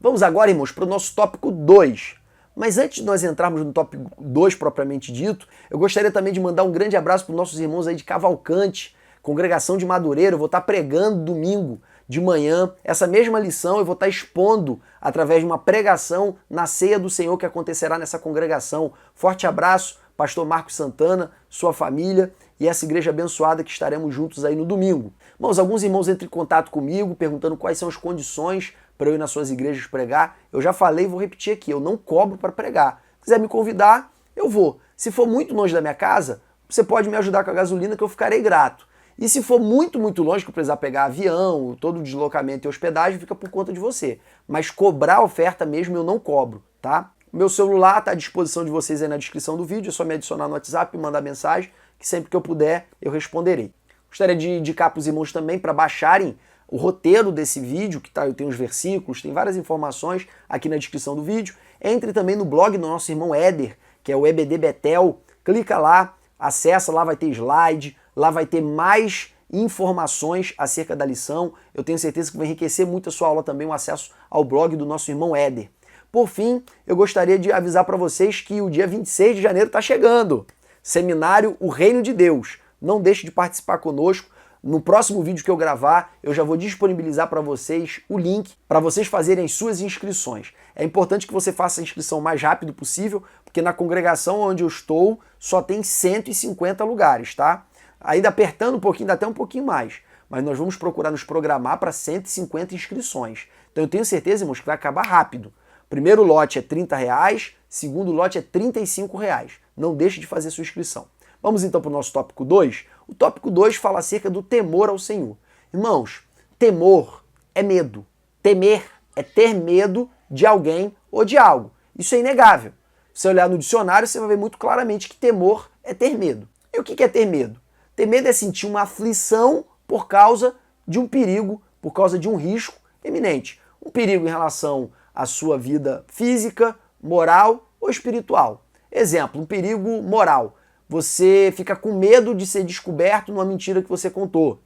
Vamos agora, irmãos, para o nosso tópico 2. Mas antes de nós entrarmos no tópico 2 propriamente dito, eu gostaria também de mandar um grande abraço para os nossos irmãos aí de Cavalcante, congregação de Madureira. Eu vou estar pregando domingo de manhã essa mesma lição, eu vou estar expondo através de uma pregação na Ceia do Senhor que acontecerá nessa congregação. Forte abraço, pastor Marcos Santana, sua família e essa igreja abençoada que estaremos juntos aí no domingo. Irmãos, alguns irmãos entram em contato comigo perguntando quais são as condições para eu ir nas suas igrejas pregar. Eu já falei e vou repetir aqui, eu não cobro para pregar. Se quiser me convidar, eu vou. Se for muito longe da minha casa, você pode me ajudar com a gasolina que eu ficarei grato. E se for muito longe, que eu precisar pegar avião, todo o deslocamento e hospedagem, fica por conta de você. Mas cobrar a oferta mesmo eu não cobro, tá? Meu celular está à disposição de vocês aí na descrição do vídeo, é só me adicionar no WhatsApp e mandar mensagem, que sempre que eu puder eu responderei. Gostaria de indicar para os irmãos também para baixarem o roteiro desse vídeo, que tá, eu tenho os versículos, tem várias informações aqui na descrição do vídeo. Entre também no blog do nosso irmão Éder, que é o EBD Betel. Clica lá, acessa, lá vai ter slide, lá vai ter mais informações acerca da lição. Eu tenho certeza que vai enriquecer muito a sua aula também, o acesso ao blog do nosso irmão Éder. Por fim, eu gostaria de avisar para vocês que o dia 26 de janeiro está chegando. Seminário O Reino de Deus. Não deixe de participar conosco. No próximo vídeo que eu gravar, eu já vou disponibilizar para vocês o link para vocês fazerem as suas inscrições. É importante que você faça a inscrição o mais rápido possível, porque na congregação onde eu estou só tem 150 lugares, tá? Ainda apertando um pouquinho, dá até um pouquinho mais. Mas nós vamos procurar nos programar para 150 inscrições. Então eu tenho certeza, irmãos, que vai acabar rápido. Primeiro lote é R$30, segundo lote é R$35. Não deixe de fazer sua inscrição. Vamos então para o nosso tópico 2. O tópico 2 fala acerca do temor ao Senhor. Irmãos, temor é medo. Temer é ter medo de alguém ou de algo. Isso é inegável. Se você olhar no dicionário, você vai ver muito claramente que temor é ter medo. E o que é ter medo? Ter medo é sentir uma aflição por causa de um perigo, por causa de um risco iminente. Um perigo em relação à sua vida física, moral ou espiritual. Exemplo, um perigo moral. Você fica com medo de ser descoberto numa mentira que você contou.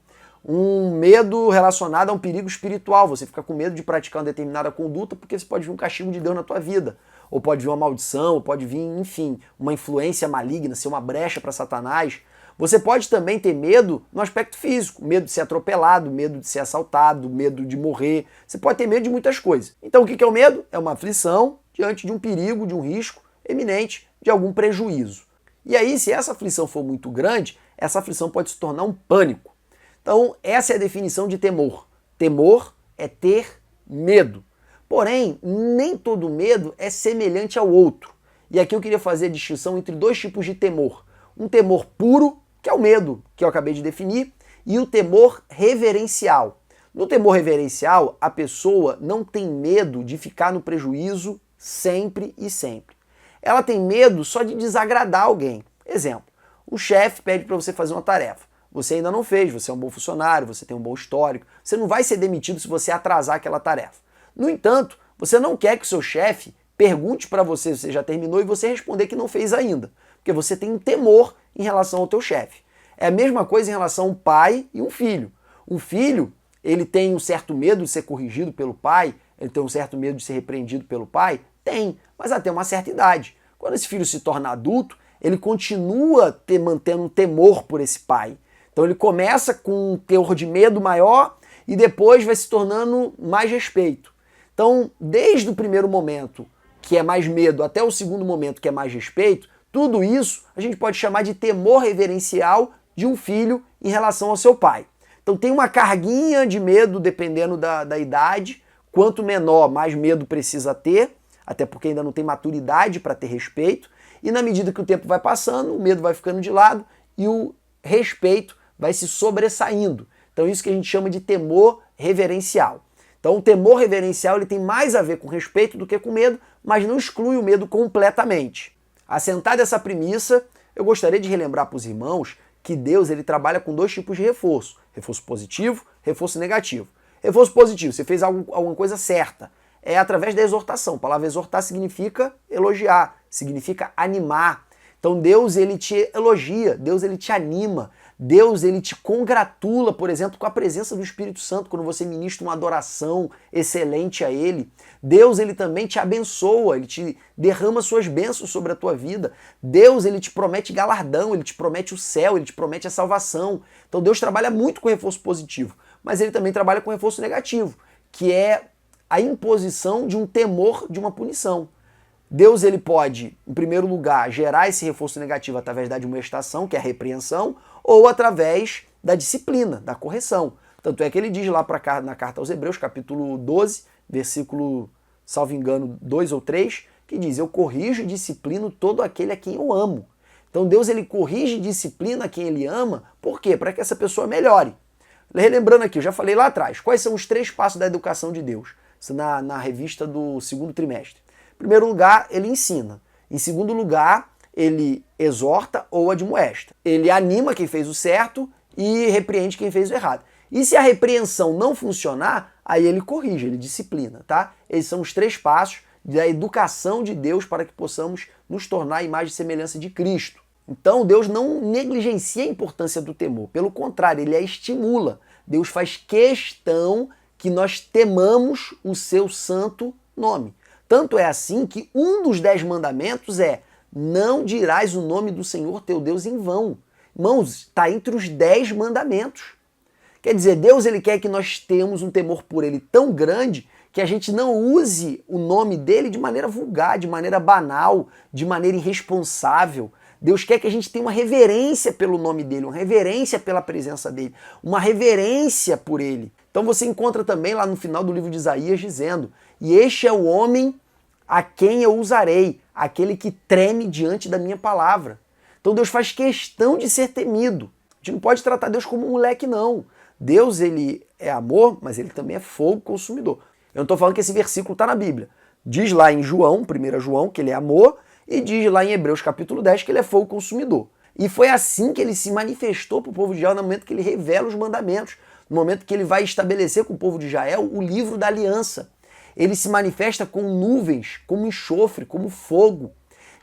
Um medo relacionado a um perigo espiritual. Você fica com medo de praticar uma determinada conduta porque você pode vir um castigo de Deus na tua vida. Ou pode vir uma maldição, ou pode vir, enfim, uma influência maligna, ser uma brecha para Satanás. Você pode também ter medo no aspecto físico. Medo de ser atropelado, medo de ser assaltado, medo de morrer. Você pode ter medo de muitas coisas. Então o que é o medo? É uma aflição diante de um perigo, de um risco iminente, de algum prejuízo. E aí, se essa aflição for muito grande, essa aflição pode se tornar um pânico. Então, essa é a definição de temor. Temor é ter medo. Porém, nem todo medo é semelhante ao outro. E aqui eu queria fazer a distinção entre dois tipos de temor. Um temor puro, que é o medo que eu acabei de definir, e o temor reverencial. No temor reverencial, a pessoa não tem medo de ficar no prejuízo sempre e sempre. Ela tem medo só de desagradar alguém. Exemplo, o chefe pede para você fazer uma tarefa. Você ainda não fez, você é um bom funcionário, você tem um bom histórico, você não vai ser demitido se você atrasar aquela tarefa. No entanto, você não quer que o seu chefe pergunte para você se você já terminou e você responder que não fez ainda, porque você tem um temor em relação ao teu chefe. É a mesma coisa em relação a um pai e um filho. Um filho, ele tem um certo medo de ser corrigido pelo pai, ele tem um certo medo de ser repreendido pelo pai? Tem, mas até uma certa idade. Quando esse filho se torna adulto, ele continua mantendo um temor por esse pai. Então ele começa com um teor de medo maior e depois vai se tornando mais respeito. Então, desde o primeiro momento, que é mais medo, até o segundo momento, que é mais respeito, tudo isso a gente pode chamar de temor reverencial de um filho em relação ao seu pai. Então tem uma carguinha de medo dependendo da idade. Quanto menor, mais medo precisa ter, até porque ainda não tem maturidade para ter respeito, e na medida que o tempo vai passando, o medo vai ficando de lado e o respeito vai se sobressaindo. Então isso que a gente chama de temor reverencial. Então o temor reverencial ele tem mais a ver com respeito do que com medo, mas não exclui o medo completamente. Assentada essa premissa, eu gostaria de relembrar para os irmãos que Deus ele trabalha com dois tipos de reforço. Reforço positivo, reforço negativo. Reforço positivo, você fez alguma coisa certa. É através da exortação. A palavra exortar significa elogiar, significa animar. Então Deus ele te elogia, Deus ele te anima. Deus, ele te congratula, por exemplo, com a presença do Espírito Santo, quando você ministra uma adoração excelente a ele. Deus, ele também te abençoa, ele te derrama suas bênçãos sobre a tua vida. Deus, ele te promete galardão, ele te promete o céu, ele te promete a salvação. Então Deus trabalha muito com reforço positivo, mas ele também trabalha com reforço negativo, que é a imposição de um temor de uma punição. Deus, ele pode, em primeiro lugar, gerar esse reforço negativo através da admoestação, que é a repreensão, ou através da disciplina, da correção. Tanto é que ele diz lá na carta aos Hebreus, capítulo 12, versículo, salvo engano, 2 ou 3, que diz: eu corrijo e disciplino todo aquele a quem eu amo. Então Deus, ele corrige e disciplina quem ele ama, por quê? Para que essa pessoa melhore. Relembrando aqui, eu já falei lá atrás, quais são os 3 passos da educação de Deus? Isso na revista do segundo trimestre. Em primeiro lugar, ele ensina. Em segundo lugar, ele exorta ou admoesta. Ele anima quem fez o certo e repreende quem fez o errado. E se a repreensão não funcionar, aí ele corrige, ele disciplina, tá? Esses são os 3 passos da educação de Deus para que possamos nos tornar a imagem e semelhança de Cristo. Então Deus não negligencia a importância do temor, pelo contrário, ele a estimula. Deus faz questão que nós temamos o seu santo nome. Tanto é assim que um dos 10 mandamentos é: não dirás o nome do Senhor teu Deus em vão. Irmãos, está entre os 10 mandamentos. Quer dizer, Deus, ele quer que nós tenhamos um temor por ele tão grande que a gente não use o nome dele de maneira vulgar, de maneira banal, de maneira irresponsável. Deus quer que a gente tenha uma reverência pelo nome dele, uma reverência pela presença dele, uma reverência por ele. Então você encontra também lá no final do livro de Isaías dizendo: e este é o homem a quem eu usarei, aquele que treme diante da minha palavra. Então Deus faz questão de ser temido. A gente não pode tratar Deus como um moleque, não. Deus, ele é amor, mas ele também é fogo consumidor. Eu não estou falando que esse versículo está na Bíblia. Diz lá em João, 1 João, que ele é amor, e diz lá em Hebreus capítulo 10 que ele é fogo consumidor. E foi assim que ele se manifestou para o povo de Israel no momento que ele revela os mandamentos, no momento que ele vai estabelecer com o povo de Israel o livro da aliança. Ele se manifesta com nuvens, como enxofre, como fogo,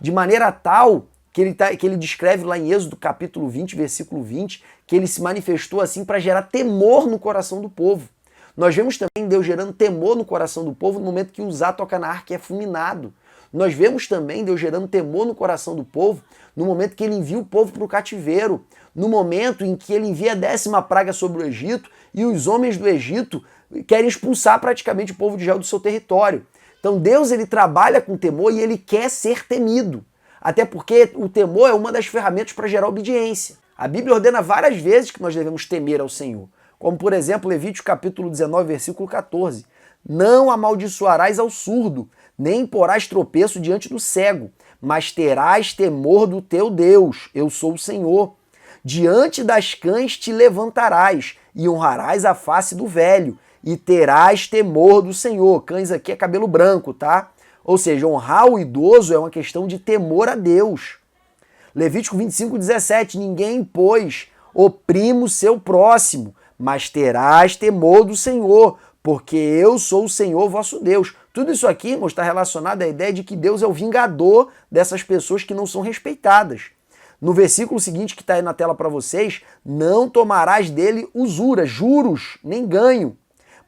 de maneira tal que ele descreve lá em Êxodo capítulo 20, versículo 20, que ele se manifestou assim para gerar temor no coração do povo. Nós vemos também Deus gerando temor no coração do povo no momento que Uzá toca na arca e é fulminado. Nós vemos também Deus gerando temor no coração do povo no momento que ele envia o povo para o cativeiro, no momento em que ele envia a 10ª praga sobre o Egito e os homens do Egito querem expulsar praticamente o povo de Israel do seu território. Então Deus, ele trabalha com temor e ele quer ser temido. Até porque o temor é uma das ferramentas para gerar obediência. A Bíblia ordena várias vezes que nós devemos temer ao Senhor. Como, por exemplo, Levítico capítulo 19, versículo 14. Não amaldiçoarás ao surdo, nem porás tropeço diante do cego, mas terás temor do teu Deus. Eu sou o Senhor. Diante das cães te levantarás e honrarás a face do velho, e terás temor do Senhor. Cães aqui é cabelo branco, tá? Ou seja, honrar o idoso é uma questão de temor a Deus. Levítico 25, 17. Ninguém, pois, oprime o seu próximo, mas terás temor do Senhor, porque eu sou o Senhor vosso Deus. Tudo isso aqui, irmãos, está relacionado à ideia de que Deus é o vingador dessas pessoas que não são respeitadas. No versículo seguinte que está aí na tela para vocês: não tomarás dele usura, juros, nem ganho,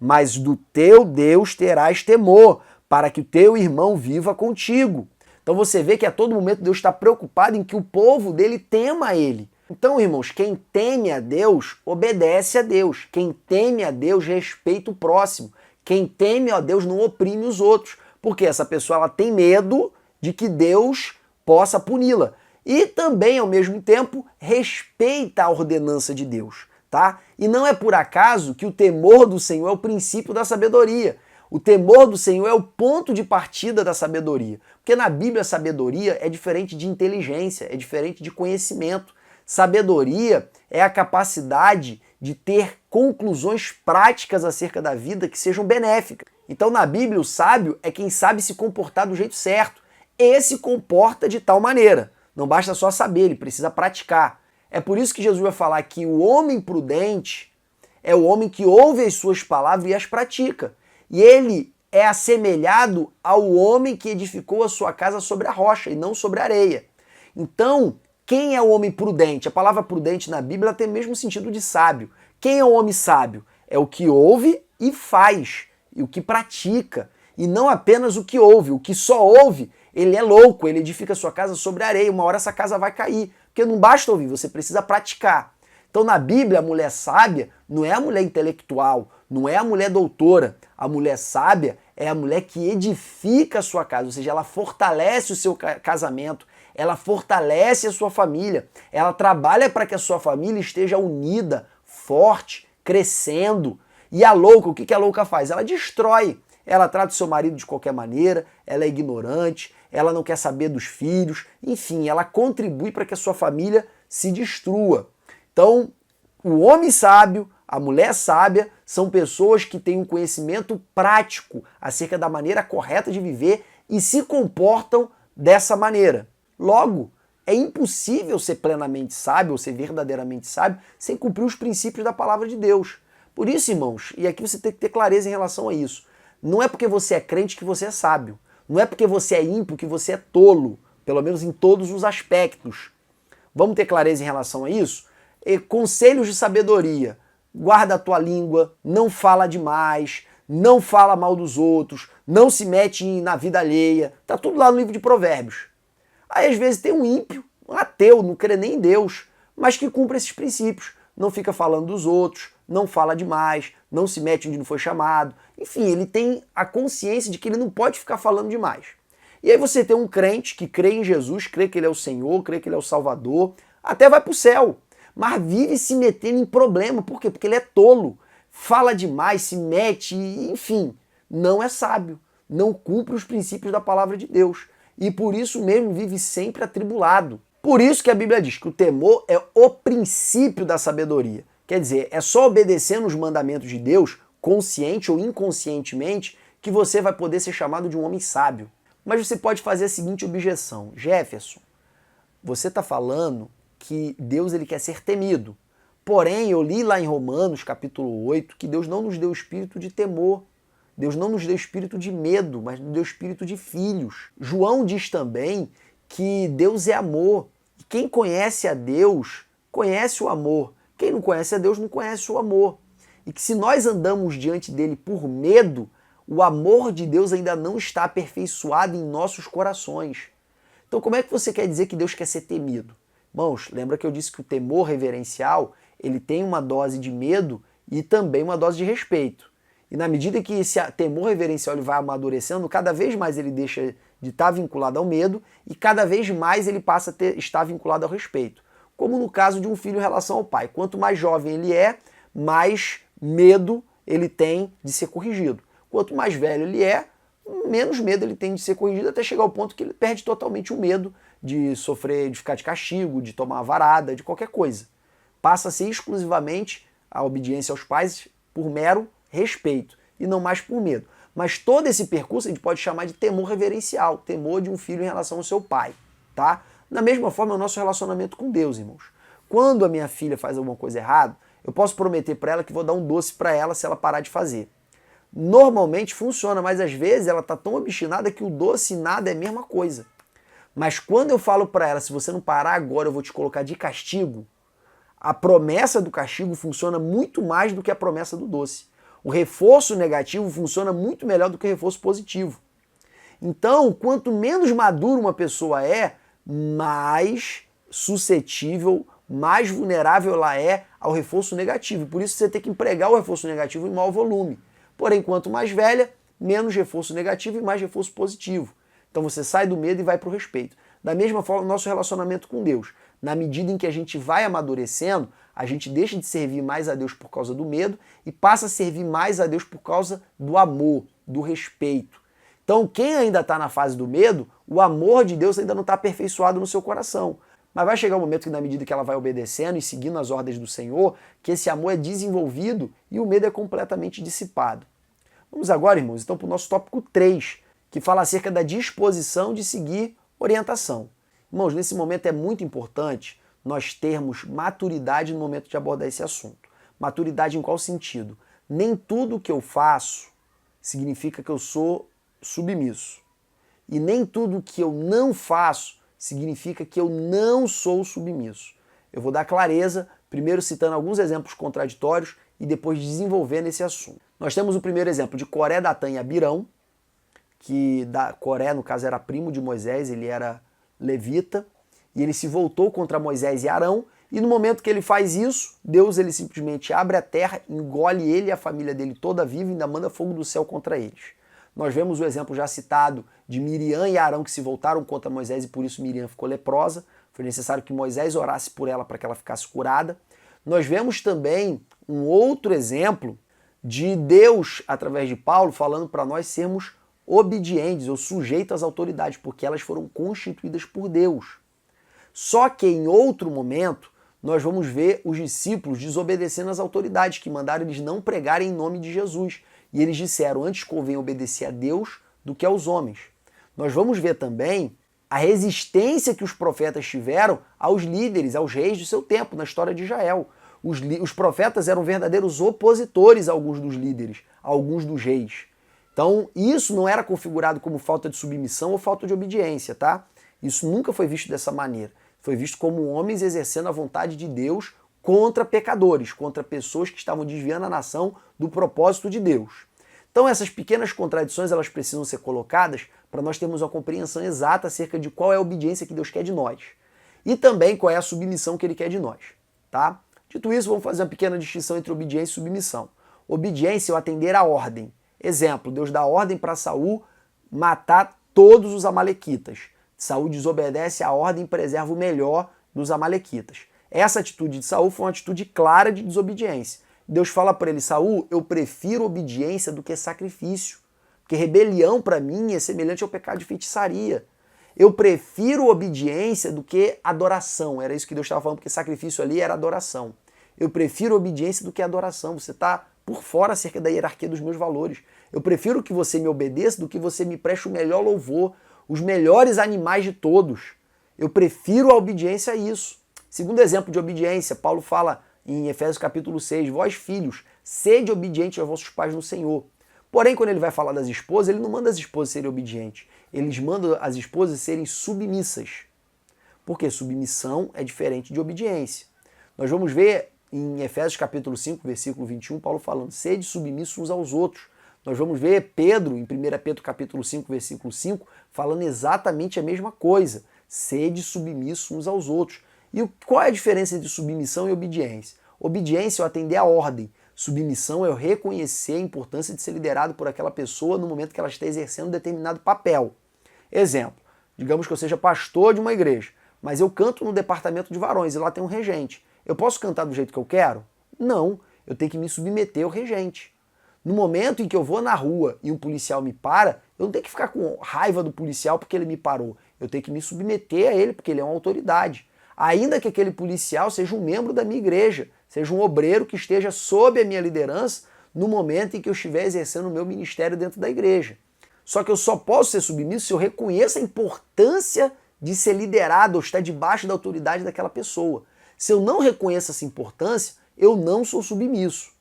mas do teu Deus terás temor, para que o teu irmão viva contigo. Então você vê que a todo momento Deus está preocupado em que o povo dele tema a ele. Então, irmãos, quem teme a Deus, obedece a Deus. Quem teme a Deus, respeita o próximo. Quem teme a Deus não oprime os outros, porque essa pessoa ela tem medo de que Deus possa puni-la. E também, ao mesmo tempo, respeita a ordenança de Deus, tá? E não é por acaso que o temor do Senhor é o princípio da sabedoria. O temor do Senhor é o ponto de partida da sabedoria. Porque na Bíblia a sabedoria é diferente de inteligência, é diferente de conhecimento. Sabedoria é a capacidade de ter conclusões práticas acerca da vida que sejam benéficas. Então na Bíblia o sábio é quem sabe se comportar do jeito certo. Esse comporta de tal maneira. Não basta só saber, ele precisa praticar. É por isso que Jesus vai falar que o homem prudente é o homem que ouve as suas palavras e as pratica. E ele é assemelhado ao homem que edificou a sua casa sobre a rocha e não sobre a areia. Então, Quem é o homem prudente? A palavra prudente na Bíblia tem o mesmo sentido de sábio. Quem é o homem sábio? É o que ouve e faz, e o que pratica, e não apenas o que ouve. O que só ouve, ele é louco, ele edifica sua casa sobre areia, uma hora essa casa vai cair. Porque não basta ouvir, você precisa praticar. Então na Bíblia, a mulher sábia não é a mulher intelectual, não é a mulher doutora. A mulher sábia é a mulher que edifica a sua casa, ou seja, ela fortalece o seu casamento, ela fortalece a sua família, ela trabalha para que a sua família esteja unida, forte, crescendo. E a louca, o que a louca faz? Ela destrói. Ela trata o seu marido de qualquer maneira, ela é ignorante, ela não quer saber dos filhos, enfim, ela contribui para que a sua família se destrua. Então, o homem sábio, a mulher sábia, são pessoas que têm um conhecimento prático acerca da maneira correta de viver e se comportam dessa maneira. Logo, é impossível ser plenamente sábio ou ser verdadeiramente sábio sem cumprir os princípios da palavra de Deus. Por isso, irmãos, e aqui você tem que ter clareza em relação a isso, não é porque você é crente que você é sábio. Não é porque você é ímpio que você é tolo, pelo menos em todos os aspectos. Vamos ter clareza em relação a isso? Conselhos de sabedoria. Guarda a tua língua, não fala demais, não fala mal dos outros, não se mete na vida alheia. Tá tudo lá no livro de Provérbios. Aí às vezes tem um ímpio, um ateu, não crê nem em Deus, mas que cumpre esses princípios. Não fica falando dos outros, não fala demais, não se mete onde não foi chamado. Enfim, ele tem a consciência de que ele não pode ficar falando demais. E aí você tem um crente que crê em Jesus, crê que ele é o Senhor, crê que ele é o Salvador, até vai para o céu, mas vive se metendo em problema. Por quê? Porque ele é tolo, fala demais, se mete, enfim, não é sábio, não cumpre os princípios da palavra de Deus. E por isso mesmo vive sempre atribulado. Por isso que a Bíblia diz que o temor é o princípio da sabedoria. Quer dizer, é só obedecendo os mandamentos de Deus, consciente ou inconscientemente, que você vai poder ser chamado de um homem sábio. Mas você pode fazer a seguinte objeção: Jefferson, você está falando que Deus ele quer ser temido. Porém, eu li lá em Romanos, capítulo 8, que Deus não nos deu espírito de temor. Deus não nos deu espírito de medo, mas nos deu espírito de filhos. João diz também que Deus é amor. E quem conhece a Deus, conhece o amor. Quem não conhece a Deus, não conhece o amor. E que se nós andamos diante dele por medo, o amor de Deus ainda não está aperfeiçoado em nossos corações. Então como é que você quer dizer que Deus quer ser temido? Irmãos, lembra que eu disse que o temor reverencial, ele tem uma dose de medo e também uma dose de respeito. E na medida que esse temor reverencial ele vai amadurecendo, cada vez mais ele deixa de estar vinculado ao medo e cada vez mais ele passa a estar vinculado ao respeito. Como no caso de um filho em relação ao pai. Quanto mais jovem ele é, mais medo ele tem de ser corrigido. Quanto mais velho ele é, menos medo ele tem de ser corrigido, até chegar ao ponto que ele perde totalmente o medo de sofrer, de ficar de castigo, de tomar uma varada, de qualquer coisa. Passa a ser exclusivamente a obediência aos pais por mero respeito e não mais por medo. Mas todo esse percurso a gente pode chamar de temor reverencial, temor de um filho em relação ao seu pai, tá? Da mesma forma é o nosso relacionamento com Deus, irmãos. Quando a minha filha faz alguma coisa errada, eu posso prometer para ela que vou dar um doce para ela se ela parar de fazer. Normalmente funciona, mas às vezes ela tá tão obstinada que o doce e nada é a mesma coisa. Mas quando eu falo para ela, se você não parar agora eu vou te colocar de castigo, a promessa do castigo funciona muito mais do que a promessa do doce. O reforço negativo funciona muito melhor do que o reforço positivo. Então, quanto menos madura uma pessoa é, mais suscetível, mais vulnerável ela é ao reforço negativo. Por isso você tem que empregar o reforço negativo em maior volume. Porém, quanto mais velha, menos reforço negativo e mais reforço positivo. Então você sai do medo e vai para o respeito. Da mesma forma, o nosso relacionamento com Deus. Na medida em que a gente vai amadurecendo, a gente deixa de servir mais a Deus por causa do medo e passa a servir mais a Deus por causa do amor, do respeito. Então, quem ainda está na fase do medo, o amor de Deus ainda não está aperfeiçoado no seu coração. Mas vai chegar um momento que, na medida que ela vai obedecendo e seguindo as ordens do Senhor, que esse amor é desenvolvido e o medo é completamente dissipado. Vamos agora, irmãos, então para o nosso tópico 3, que fala acerca da disposição de seguir orientação. Irmãos, nesse momento é muito importante nós termos maturidade no momento de abordar esse assunto. Maturidade em qual sentido? Nem tudo que eu faço significa que eu sou submisso. E nem tudo que eu não faço significa que eu não sou submisso. Eu vou dar clareza, primeiro citando alguns exemplos contraditórios e depois desenvolvendo esse assunto. Nós temos o primeiro exemplo de Coré, Datã e Abirão, que Coré, no caso, era primo de Moisés, ele era levita, e ele se voltou contra Moisés e Arão, e no momento que ele faz isso, Deus ele simplesmente abre a terra, engole ele e a família dele toda viva e ainda manda fogo do céu contra eles. Nós vemos o exemplo já citado de Miriam e Arão que se voltaram contra Moisés e por isso Miriam ficou leprosa. Foi necessário que Moisés orasse por ela para que ela ficasse curada. Nós vemos também um outro exemplo de Deus, através de Paulo, falando para nós sermos obedientes ou sujeitos às autoridades, porque elas foram constituídas por Deus. Só que em outro momento, nós vamos ver os discípulos desobedecendo às autoridades, que mandaram eles não pregarem em nome de Jesus. E eles disseram, antes convém obedecer a Deus do que aos homens. Nós vamos ver também a resistência que os profetas tiveram aos líderes, aos reis do seu tempo, na história de Israel. Os profetas eram verdadeiros opositores a alguns dos líderes, a alguns dos reis. Então, isso não era configurado como falta de submissão ou falta de obediência, tá? Isso nunca foi visto dessa maneira. Foi visto como homens exercendo a vontade de Deus contra pecadores, contra pessoas que estavam desviando a nação do propósito de Deus. Então essas pequenas contradições elas precisam ser colocadas para nós termos uma compreensão exata acerca de qual é a obediência que Deus quer de nós e também qual é a submissão que Ele quer de nós, tá? Dito isso, vamos fazer uma pequena distinção entre obediência e submissão. Obediência é o atender à ordem. Exemplo, Deus dá ordem para Saul matar todos os amalequitas. Saul desobedece à ordem e preserva o melhor dos amalequitas. Essa atitude de Saul foi uma atitude clara de desobediência. Deus fala para ele, Saul, eu prefiro obediência do que sacrifício, porque rebelião para mim é semelhante ao pecado de feitiçaria. Eu prefiro obediência do que adoração. Era isso que Deus estava falando, porque sacrifício ali era adoração. Eu prefiro obediência do que adoração. Você está por fora acerca da hierarquia dos meus valores. Eu prefiro que você me obedeça do que você me preste o melhor louvor, os melhores animais de todos. Eu prefiro a obediência a isso. Segundo exemplo de obediência, Paulo fala em Efésios capítulo 6, vós filhos, sede obedientes aos vossos pais no Senhor. Porém, quando ele vai falar das esposas, ele não manda as esposas serem obedientes. Eles mandam as esposas serem submissas. Porque submissão é diferente de obediência. Nós vamos ver em Efésios capítulo 5, versículo 21, Paulo falando, sede submissos uns aos outros. Nós vamos ver Pedro, em 1 Pedro capítulo 5, versículo 5, falando exatamente a mesma coisa. Sede submissos uns aos outros. E qual é a diferença entre submissão e obediência? Obediência é o atender à ordem. Submissão é o reconhecer a importância de ser liderado por aquela pessoa no momento que ela está exercendo determinado papel. Exemplo, digamos que eu seja pastor de uma igreja, mas eu canto no departamento de varões e lá tem um regente. Eu posso cantar do jeito que eu quero? Não, eu tenho que me submeter ao regente. No momento em que eu vou na rua e um policial me para, eu não tenho que ficar com raiva do policial porque ele me parou. Eu tenho que me submeter a ele porque ele é uma autoridade. Ainda que aquele policial seja um membro da minha igreja, seja um obreiro que esteja sob a minha liderança no momento em que eu estiver exercendo o meu ministério dentro da igreja. Só que eu só posso ser submisso se eu reconheço a importância de ser liderado ou estar debaixo da autoridade daquela pessoa. Se eu não reconheço essa importância, eu não sou submisso.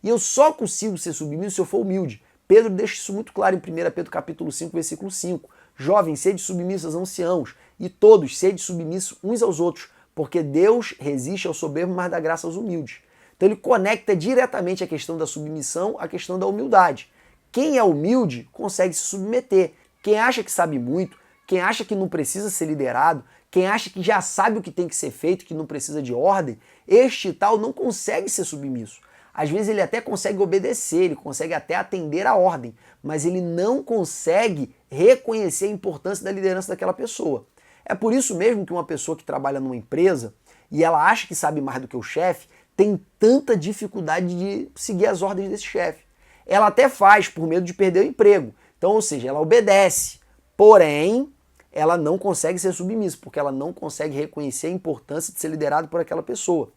E eu só consigo ser submisso se eu for humilde. Pedro deixa isso muito claro em 1 Pedro capítulo 5, versículo 5. Jovens, sede submissos aos anciãos, e todos sede submissos uns aos outros, porque Deus resiste ao soberbo, mas dá graça aos humildes. Então ele conecta diretamente a questão da submissão à questão da humildade. Quem é humilde consegue se submeter. Quem acha que sabe muito, quem acha que não precisa ser liderado, quem acha que já sabe o que tem que ser feito, que não precisa de ordem, este tal não consegue ser submisso. Às vezes ele até consegue obedecer, ele consegue até atender à ordem, mas ele não consegue reconhecer a importância da liderança daquela pessoa. É por isso mesmo que uma pessoa que trabalha numa empresa e ela acha que sabe mais do que o chefe, tem tanta dificuldade de seguir as ordens desse chefe. Ela até faz por medo de perder o emprego. Então, ou seja, ela obedece, porém, ela não consegue ser submissa, porque ela não consegue reconhecer a importância de ser liderado por aquela pessoa.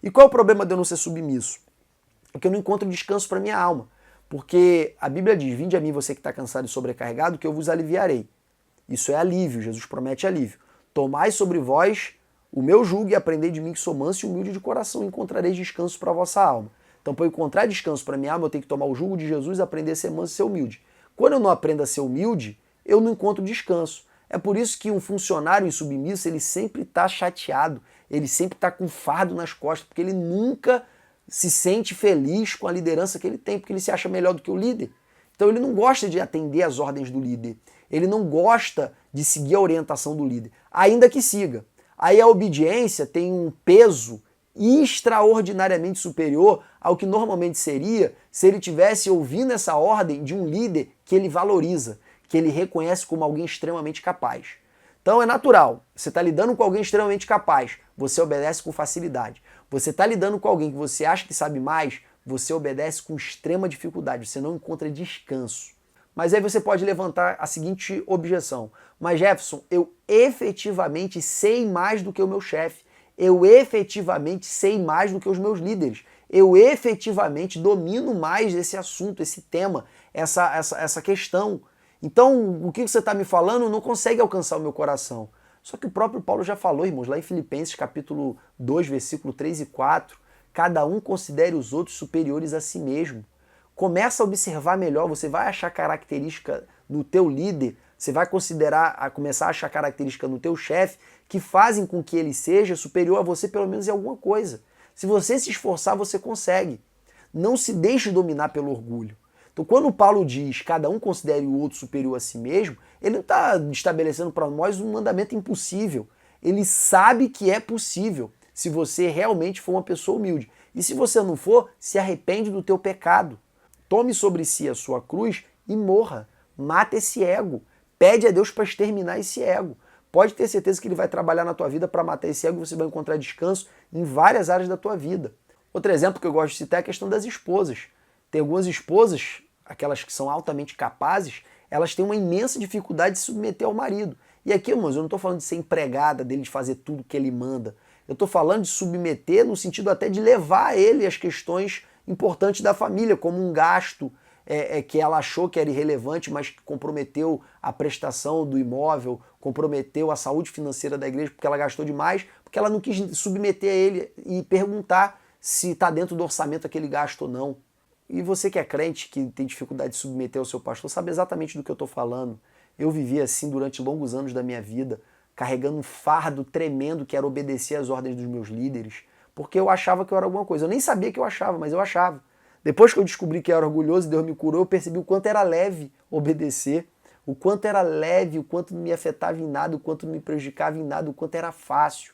E qual é o problema de eu não ser submisso? É que eu não encontro descanso para minha alma. Porque a Bíblia diz, vinde a mim você que está cansado e sobrecarregado, que eu vos aliviarei. Isso é alívio, Jesus promete alívio. Tomai sobre vós o meu jugo e aprendei de mim que sou manso e humilde de coração, e encontrareis descanso para a vossa alma. Então, para eu encontrar descanso para minha alma, eu tenho que tomar o jugo de Jesus, aprender a ser manso e ser humilde. Quando eu não aprendo a ser humilde, eu não encontro descanso. É por isso que um funcionário insubmisso, ele sempre está chateado, ele sempre está com fardo nas costas, porque ele nunca se sente feliz com a liderança que ele tem, porque ele se acha melhor do que o líder. Então ele não gosta de atender às ordens do líder, ele não gosta de seguir a orientação do líder, ainda que siga. Aí a obediência tem um peso extraordinariamente superior ao que normalmente seria se ele tivesse ouvindo essa ordem de um líder que ele valoriza, que ele reconhece como alguém extremamente capaz. Então é natural, você está lidando com alguém extremamente capaz, você obedece com facilidade. Você está lidando com alguém que você acha que sabe mais, você obedece com extrema dificuldade, você não encontra descanso. Mas aí você pode levantar a seguinte objeção: mas Jefferson, eu efetivamente sei mais do que o meu chefe, eu efetivamente sei mais do que os meus líderes, eu efetivamente domino mais esse assunto, esse tema, essa questão. Então, o que você está me falando não consegue alcançar o meu coração. Só que o próprio Paulo já falou, irmãos, lá em Filipenses capítulo 2, versículo 3 e 4, cada um considere os outros superiores a si mesmo. Começa a observar melhor, você vai achar característica no teu líder, você vai começar a achar característica no teu chefe que fazem com que ele seja superior a você pelo menos em alguma coisa. Se você se esforçar, você consegue. Não se deixe dominar pelo orgulho. Então, quando Paulo diz cada um considere o outro superior a si mesmo, ele não está estabelecendo para nós um mandamento impossível. Ele sabe que é possível, se você realmente for uma pessoa humilde. E se você não for, se arrepende do teu pecado. Tome sobre si a sua cruz e morra. Mata esse ego. Pede a Deus para exterminar esse ego. Pode ter certeza que ele vai trabalhar na tua vida para matar esse ego e você vai encontrar descanso em várias áreas da tua vida. Outro exemplo que eu gosto de citar é a questão das esposas. Tem algumas esposas, aquelas que são altamente capazes, elas têm uma imensa dificuldade de se submeter ao marido. E aqui, irmãos, eu não estou falando de ser empregada, dele de fazer tudo que ele manda. Eu estou falando de submeter no sentido até de levar a ele as questões importantes da família, como um gasto que ela achou que era irrelevante, mas que comprometeu a prestação do imóvel, comprometeu a saúde financeira da igreja porque ela gastou demais, porque ela não quis submeter a ele e perguntar se está dentro do orçamento aquele gasto ou não. E você que é crente, que tem dificuldade de submeter ao seu pastor, sabe exatamente do que eu estou falando. Eu vivi assim durante longos anos da minha vida, carregando um fardo tremendo que era obedecer às ordens dos meus líderes, porque eu achava que eu era alguma coisa. Eu nem sabia que eu achava, mas eu achava. Depois que eu descobri que eu era orgulhoso e Deus me curou, eu percebi o quanto era leve obedecer, o quanto era leve, o quanto não me afetava em nada, o quanto não me prejudicava em nada, o quanto era fácil.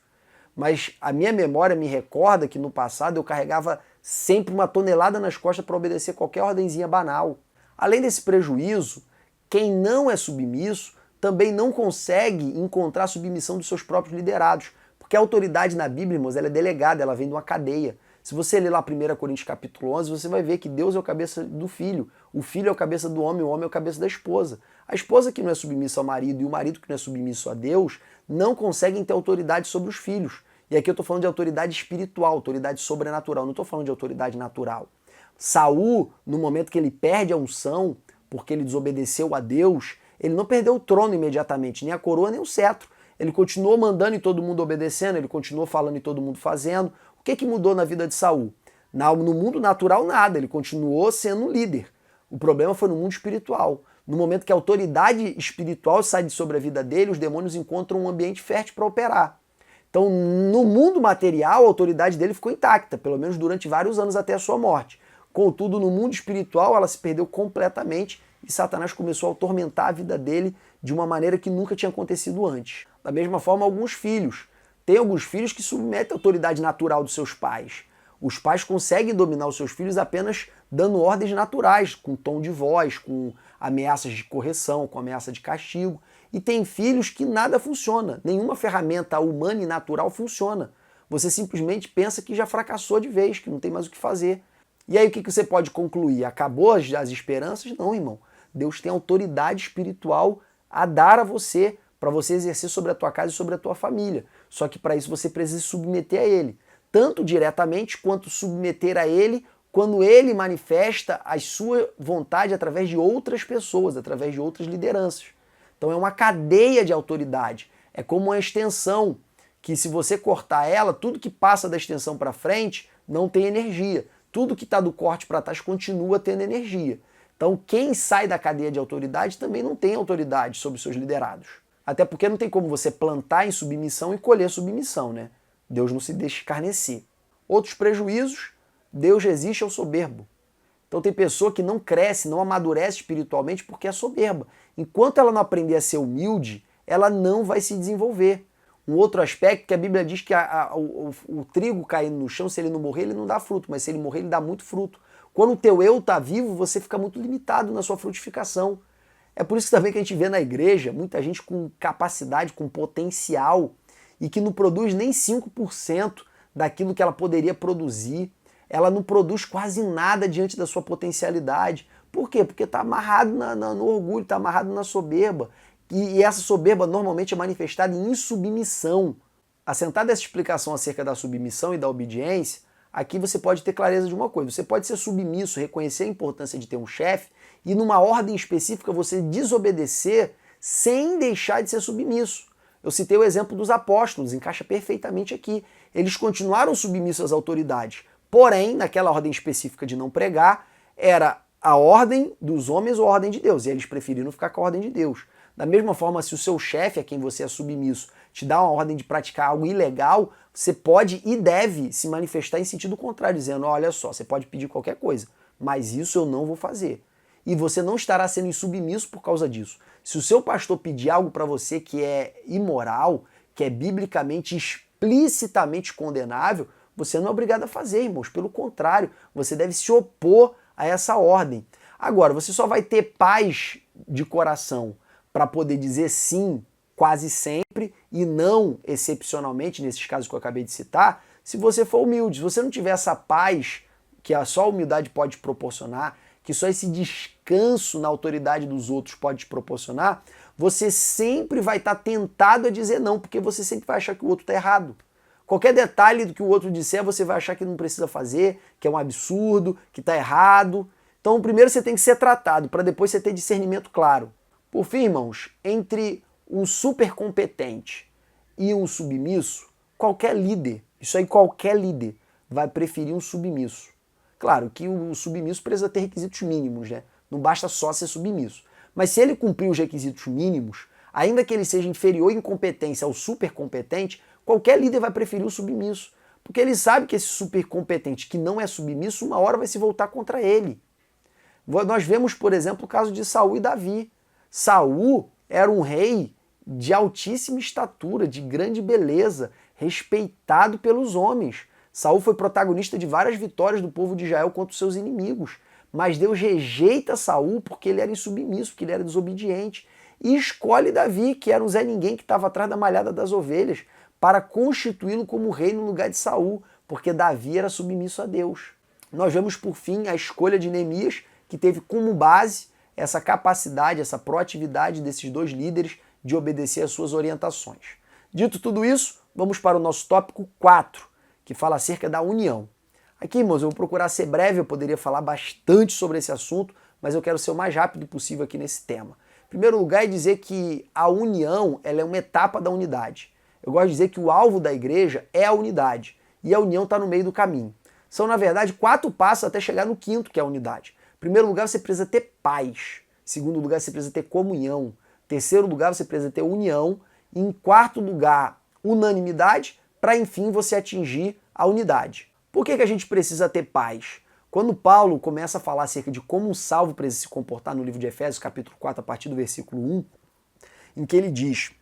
Mas a minha memória me recorda que no passado eu carregava sempre uma tonelada nas costas para obedecer qualquer ordenzinha banal. Além desse prejuízo, quem não é submisso também não consegue encontrar a submissão dos seus próprios liderados, porque a autoridade na Bíblia, irmãos, ela é delegada, ela vem de uma cadeia. Se você ler lá 1 Coríntios capítulo 11, você vai ver que Deus é o cabeça do filho, o filho é o cabeça do homem, o homem é o cabeça da esposa. A esposa que não é submissa ao marido e o marido que não é submisso a Deus não conseguem ter autoridade sobre os filhos. E aqui eu estou falando de autoridade espiritual, autoridade sobrenatural, não estou falando de autoridade natural. Saul, no momento que ele perde a unção, porque ele desobedeceu a Deus, ele não perdeu o trono imediatamente, nem a coroa, nem o cetro. Ele continuou mandando e todo mundo obedecendo, ele continuou falando e todo mundo fazendo. O que mudou na vida de Saul? No mundo natural, nada, ele continuou sendo líder. O problema foi no mundo espiritual. No momento que a autoridade espiritual sai de sobre a vida dele, os demônios encontram um ambiente fértil para operar. Então, no mundo material, a autoridade dele ficou intacta, pelo menos durante vários anos até a sua morte. Contudo, no mundo espiritual, ela se perdeu completamente e Satanás começou a atormentar a vida dele de uma maneira que nunca tinha acontecido antes. Da mesma forma, alguns filhos. Tem alguns filhos que submetem a autoridade natural dos seus pais. Os pais conseguem dominar os seus filhos apenas dando ordens naturais, com tom de voz, com ameaças de correção, com ameaça de castigo. E tem filhos que nada funciona, nenhuma ferramenta humana e natural funciona. Você simplesmente pensa que já fracassou de vez, que não tem mais o que fazer. E aí o que você pode concluir? Acabou as esperanças? Não, irmão. Deus tem autoridade espiritual a dar a você, para você exercer sobre a tua casa e sobre a tua família. Só que para isso você precisa se submeter a Ele. Tanto diretamente quanto submeter a Ele quando Ele manifesta a sua vontade através de outras pessoas, através de outras lideranças. Então é uma cadeia de autoridade. É como uma extensão, que se você cortar ela, tudo que passa da extensão para frente não tem energia. Tudo que está do corte para trás continua tendo energia. Então quem sai da cadeia de autoridade também não tem autoridade sobre seus liderados. Até porque não tem como você plantar em submissão e colher submissão, né? Deus não se deixa escarnecer. Outros prejuízos, Deus resiste ao soberbo. Então tem pessoa que não cresce, não amadurece espiritualmente porque é soberba. Enquanto ela não aprender a ser humilde, ela não vai se desenvolver. Um outro aspecto que a Bíblia diz que o trigo caindo no chão, se ele não morrer, ele não dá fruto, mas se ele morrer, ele dá muito fruto. Quando o teu eu está vivo, você fica muito limitado na sua frutificação. É por isso também que a gente vê na igreja muita gente com capacidade, com potencial, e que não produz nem 5% daquilo que ela poderia produzir. Ela não produz quase nada diante da sua potencialidade. Por quê? Porque está amarrado no orgulho, está amarrado na soberba. E essa soberba normalmente é manifestada em insubmissão. Assentada essa explicação acerca da submissão e da obediência, aqui você pode ter clareza de uma coisa. Você pode ser submisso, reconhecer a importância de ter um chefe e numa ordem específica você desobedecer sem deixar de ser submisso. Eu citei o exemplo dos apóstolos, encaixa perfeitamente aqui. Eles continuaram submissos às autoridades, porém, naquela ordem específica de não pregar, era a ordem dos homens ou a ordem de Deus, e eles preferiram ficar com a ordem de Deus. Da mesma forma, se o seu chefe, a quem você é submisso, te dá uma ordem de praticar algo ilegal, você pode e deve se manifestar em sentido contrário, dizendo, olha só, você pode pedir qualquer coisa, mas isso eu não vou fazer. E você não estará sendo insubmisso por causa disso. Se o seu pastor pedir algo para você que é imoral, que é biblicamente, explicitamente condenável, você não é obrigado a fazer, irmãos. Pelo contrário, você deve se opor a essa ordem. Agora, você só vai ter paz de coração para poder dizer sim quase sempre e não excepcionalmente, nesses casos que eu acabei de citar, se você for humilde. Se você não tiver essa paz que só a humildade pode proporcionar, que só esse descanso na autoridade dos outros pode te proporcionar, você sempre vai estar tentado a dizer não, porque você sempre vai achar que o outro está errado. Qualquer detalhe do que o outro disser, você vai achar que não precisa fazer, que é um absurdo, que está errado. Então, primeiro você tem que ser tratado, para depois você ter discernimento claro. Por fim, irmãos, entre um super competente e um submisso, qualquer líder, isso aí qualquer líder, vai preferir um submisso. Claro que o submisso precisa ter requisitos mínimos, né? Não basta só ser submisso. Mas se ele cumprir os requisitos mínimos, ainda que ele seja inferior em competência ao super competente, qualquer líder vai preferir o submisso. Porque ele sabe que esse super competente que não é submisso, uma hora vai se voltar contra ele. Nós vemos, por exemplo, o caso de Saul e Davi. Saul era um rei de altíssima estatura, de grande beleza, respeitado pelos homens. Saul foi protagonista de várias vitórias do povo de Israel contra os seus inimigos. Mas Deus rejeita Saul porque ele era insubmisso, porque ele era desobediente. E escolhe Davi, que era um Zé Ninguém que estava atrás da malhada das ovelhas, para constituí-lo como rei no lugar de Saul, porque Davi era submisso a Deus. Nós vemos, por fim, a escolha de Neemias, que teve como base essa capacidade, essa proatividade desses dois líderes de obedecer às suas orientações. Dito tudo isso, vamos para o nosso tópico 4, que fala acerca da união. Aqui, irmãos, eu vou procurar ser breve, eu poderia falar bastante sobre esse assunto, mas eu quero ser o mais rápido possível aqui nesse tema. Em primeiro lugar, é dizer que a união ela é uma etapa da unidade. Eu gosto de dizer que o alvo da igreja é a unidade, e a união está no meio do caminho. São, na verdade, 4 passos até chegar no 5º, que é a unidade. Em primeiro lugar, você precisa ter paz. Em segundo lugar, você precisa ter comunhão. Em terceiro lugar, você precisa ter união. E em quarto lugar, unanimidade, para enfim você atingir a unidade. Por que a gente precisa ter paz? Quando Paulo começa a falar acerca de como um salvo precisa se comportar no livro de Efésios, capítulo 4, a partir do versículo 1, em que ele diz: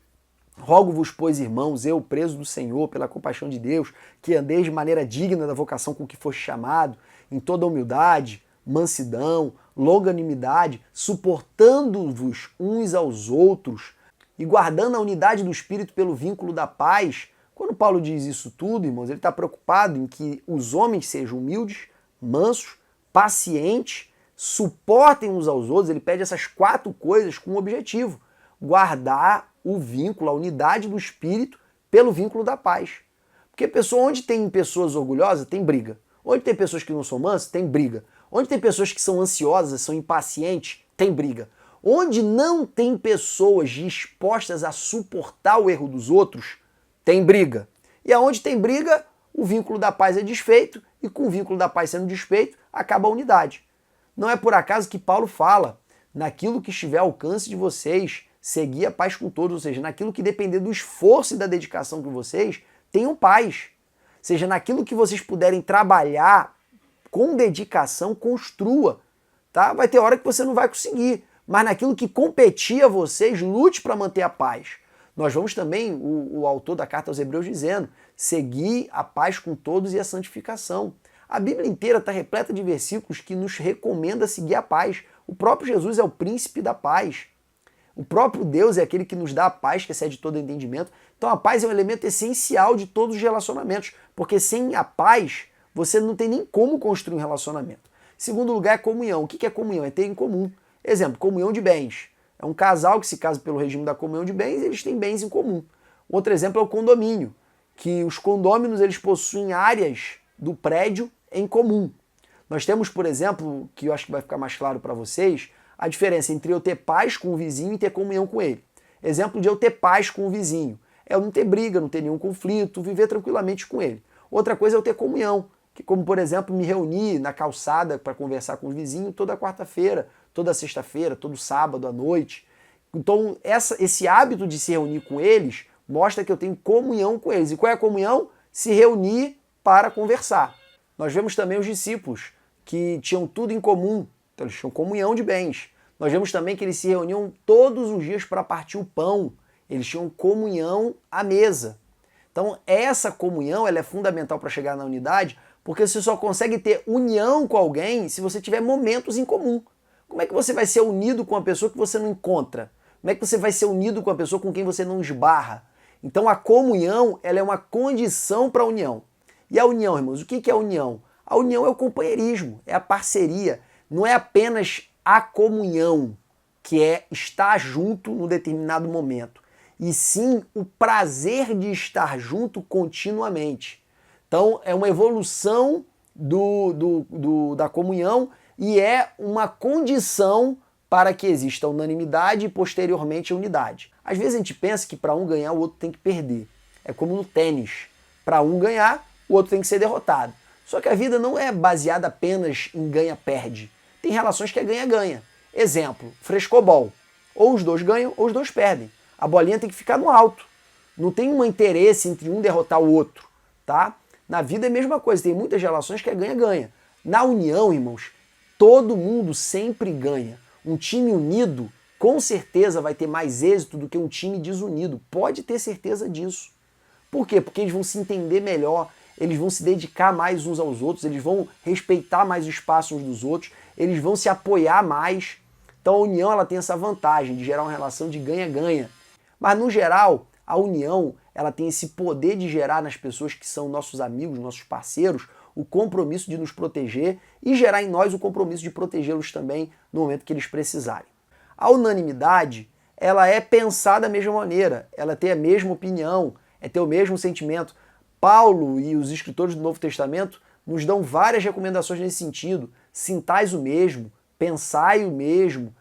rogo-vos, pois, irmãos, eu, preso do Senhor, pela compaixão de Deus, que andeis de maneira digna da vocação com que foste chamado, em toda humildade, mansidão, longanimidade, suportando-vos uns aos outros e guardando a unidade do Espírito pelo vínculo da paz. Quando Paulo diz isso tudo, irmãos, ele está preocupado em que os homens sejam humildes, mansos, pacientes, suportem uns aos outros. Ele pede essas 4 coisas com um objetivo: guardar o vínculo, a unidade do Espírito pelo vínculo da paz. Porque onde tem pessoas orgulhosas, tem briga. Onde tem pessoas que não são mansas, tem briga. Onde tem pessoas que são ansiosas, são impacientes, tem briga. Onde não tem pessoas dispostas a suportar o erro dos outros, tem briga. E aonde tem briga, o vínculo da paz é desfeito, e com o vínculo da paz sendo desfeito, acaba a unidade. Não é por acaso que Paulo fala: naquilo que estiver ao alcance de vocês, segui a paz com todos, ou seja, naquilo que depender do esforço e da dedicação de vocês, tenham paz. Ou seja, naquilo que vocês puderem trabalhar com dedicação, construa. Tá? Vai ter hora que você não vai conseguir, mas naquilo que competir a vocês, lute para manter a paz. Nós vamos também, o autor da carta aos Hebreus dizendo, seguir a paz com todos e a santificação. A Bíblia inteira está repleta de versículos que nos recomenda seguir a paz. O próprio Jesus é o príncipe da paz. O próprio Deus é aquele que nos dá a paz que excede todo entendimento. Então a paz é um elemento essencial de todos os relacionamentos, porque sem a paz você não tem nem como construir um relacionamento. Segundo lugar é comunhão. O que é comunhão? É ter em comum. Exemplo, comunhão de bens. É um casal que se casa pelo regime da comunhão de bens e eles têm bens em comum. Outro exemplo é o condomínio, que os condôminos eles possuem áreas do prédio em comum. Nós temos, por exemplo, que eu acho que vai ficar mais claro para vocês, a diferença entre eu ter paz com o vizinho e ter comunhão com ele. Exemplo de eu ter paz com o vizinho é eu não ter briga, não ter nenhum conflito, viver tranquilamente com ele. Outra coisa é eu ter comunhão, que como, por exemplo, me reunir na calçada para conversar com o vizinho toda quarta-feira, toda sexta-feira, todo sábado à noite. Então, esse hábito de se reunir com eles mostra que eu tenho comunhão com eles. E qual é a comunhão? Se reunir para conversar. Nós vemos também os discípulos que tinham tudo em comum, então eles tinham comunhão de bens. Nós vemos também que eles se reuniam todos os dias para partir o pão, eles tinham comunhão à mesa. Então essa comunhão ela é fundamental para chegar na unidade, porque você só consegue ter união com alguém se você tiver momentos em comum. Como é que você vai ser unido com uma pessoa que você não encontra? Como é que você vai ser unido com a pessoa com quem você não esbarra? Então a comunhão ela é uma condição para a união. E a união, irmãos, o que é a união? A união é o companheirismo, é a parceria. Não é apenas a comunhão, que é estar junto num determinado momento, e sim o prazer de estar junto continuamente. Então é uma evolução da comunhão e é uma condição para que exista unanimidade e posteriormente a unidade. Às vezes a gente pensa que para um ganhar o outro tem que perder. É como no tênis. Para um ganhar, o outro tem que ser derrotado. Só que a vida não é baseada apenas em ganha-perde. Tem relações que é ganha-ganha. Exemplo, frescobol. Ou os dois ganham ou os dois perdem. A bolinha tem que ficar no alto. Não tem um interesse entre um derrotar o outro, tá? Na vida é a mesma coisa, tem muitas relações que é ganha-ganha. Na união, irmãos, todo mundo sempre ganha. Um time unido, com certeza, vai ter mais êxito do que um time desunido. Pode ter certeza disso. Por quê? Porque eles vão se entender melhor, eles vão se dedicar mais uns aos outros, eles vão respeitar mais o espaço uns dos outros, eles vão se apoiar mais. Então a união ela tem essa vantagem de gerar uma relação de ganha-ganha. Mas no geral, a união ela tem esse poder de gerar nas pessoas que são nossos amigos, nossos parceiros, o compromisso de nos proteger e gerar em nós o compromisso de protegê-los também no momento que eles precisarem. A unanimidade, ela é pensar da mesma maneira, ela tem a mesma opinião, é ter o mesmo sentimento. Paulo e os escritores do Novo Testamento nos dão várias recomendações nesse sentido. Sintais o mesmo, pensai o mesmo,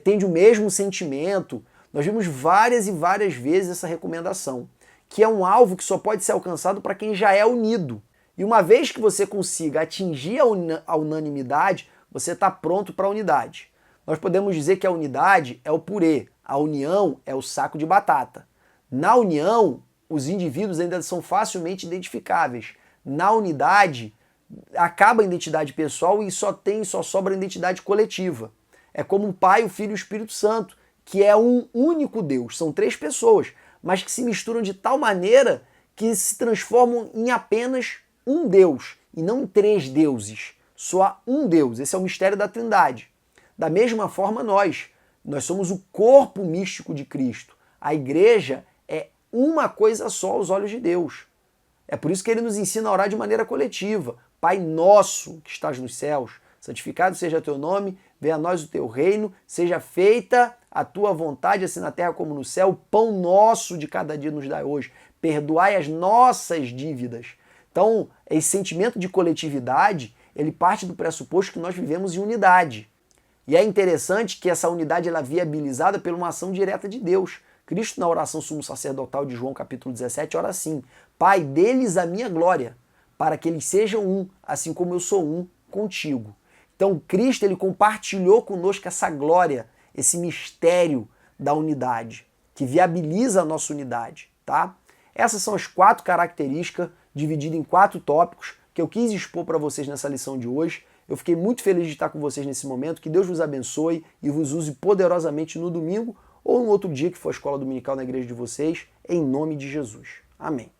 tende o mesmo sentimento. Nós vimos várias e várias vezes essa recomendação, que é um alvo que só pode ser alcançado para quem já é unido. E uma vez que você consiga atingir a unanimidade, você está pronto para a unidade. Nós podemos dizer que a unidade é o purê, a união é o saco de batata. Na união, os indivíduos ainda são facilmente identificáveis. Na unidade, acaba a identidade pessoal e só sobra a identidade coletiva. É como o Pai, o Filho e o Espírito Santo, que é um único Deus. São três pessoas, mas que se misturam de tal maneira que se transformam em apenas um Deus, e não em três deuses. Só há um Deus. Esse é o mistério da Trindade. Da mesma forma, nós somos o corpo místico de Cristo. A igreja é uma coisa só aos olhos de Deus. É por isso que ele nos ensina a orar de maneira coletiva. Pai nosso que estás nos céus, santificado seja teu nome, venha a nós o teu reino, seja feita a tua vontade, assim na terra como no céu. O pão nosso de cada dia nos dai hoje. Perdoai as nossas dívidas. Então, esse sentimento de coletividade, ele parte do pressuposto que nós vivemos em unidade. E é interessante que essa unidade ela é viabilizada por uma ação direta de Deus. Cristo, na oração sumo sacerdotal de João capítulo 17, ora assim: Pai, dê-lhes a minha glória, para que eles sejam um, assim como eu sou um contigo. Então Cristo ele compartilhou conosco essa glória, esse mistério da unidade, que viabiliza a nossa unidade, tá? Essas são as 4 características divididas em 4 tópicos que eu quis expor para vocês nessa lição de hoje. Eu fiquei muito feliz de estar com vocês nesse momento. Que Deus vos abençoe e vos use poderosamente no domingo ou em outro dia que for a escola dominical na igreja de vocês, em nome de Jesus. Amém.